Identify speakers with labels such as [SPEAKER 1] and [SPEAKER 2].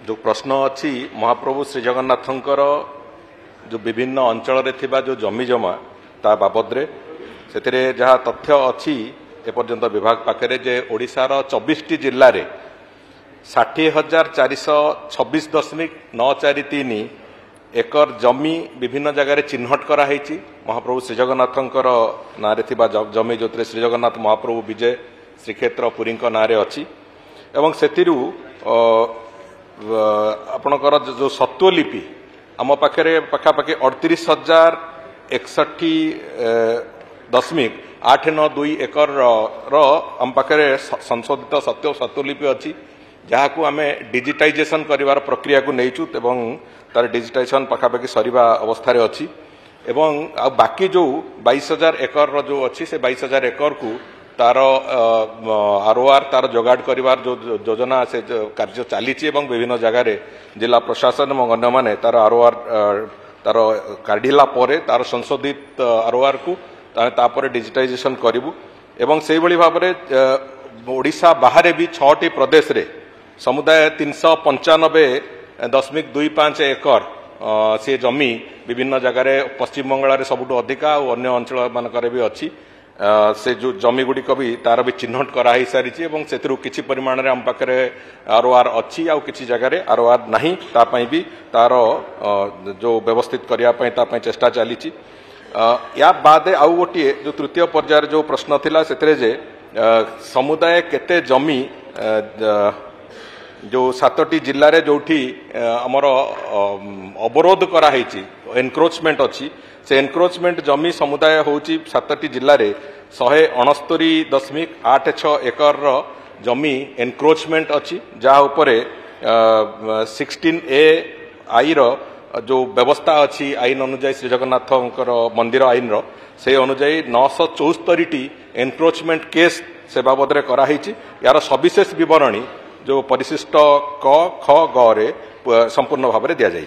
[SPEAKER 1] जो प्रश्न अच्छी महाप्रभु श्री जगन्नाथंकर जो विभिन्न अंचल जो जमी जमा ता बाबद से जहाँ तथ्य अच्छी एपर्यंत विभाग पाखे जे ओडिशार 24टी जिले में 60,426.943 एकर जमी विभिन्न जगह चिन्हट कराई महाप्रभु श्री जगन्नाथंकर नाँ जमी जो श्री जगन्नाथ महाप्रभु विजय श्रीक्षेत्र पुरी ना अच्छी एवं से आपणकर जो सत्वलिपि आम पाखे पखापाखि 38,061.892 एकर आम पाखे संशोधित सत्वलिपि अच्छी जहाँ को आम डिजिटाइजेशन करिवार प्रक्रिया को नहींचु एवं तार डिजिटाइजेशन पखापाखि सरीबा अवस्था अच्छी एवं बाकी जो 22,000 एकर जो अच्छी से 22,000 एकर को तार आरओआर तार जोगाड़ करिवार जो योजना से कार्य चली विभिन्न जगह जिला प्रशासन और अन्य माने तार आरओआर तार काढ़िला परे तार संशोधित आरओआर को तापर डिजिटाइजेशन करिवु एवं से भली भाव में ओडिशा बाहर भी 6टी प्रदेश रे समुदाय 395.25 एकर से जमी विभिन्न जगह पश्चिम बंगाल सबुठ अधिका और अन्य अंचल मानक भी अच्छी से जो जमी गुड़िक भी तार भी चिन्हट कराई सारी से किसी परिमाण में आम पाखे आरओआर अच्छी आ किसी जगह आरओआर नहीं तापाई भी तार जो व्यवस्थित करने चेष्टा चली या बाद आउ गोटे जो तृतीय पर्यायर जो प्रश्न थिला से समुदाय केते जमी जो 7टी जिले में जोठी आमर अवरोध कराई एनक्रोचमेंट अच्छी से एनक्रोचमेंट जमी समुदाय होची 7टी जिले में 169.86 एकर जमी एनक्रोचमेंट अच्छी जहाँ उपरे 16A आई जो व्यवस्था अच्छी आईन अनुजाई श्री जगन्नाथ मंदिर आईन से अनुजाई 974टी एनक्रोचमेंट केस से बाबद कराई यार सविशेष विवरणी जो परिशिष्ट क ख ग रे संपूर्ण भाव में दि जाए।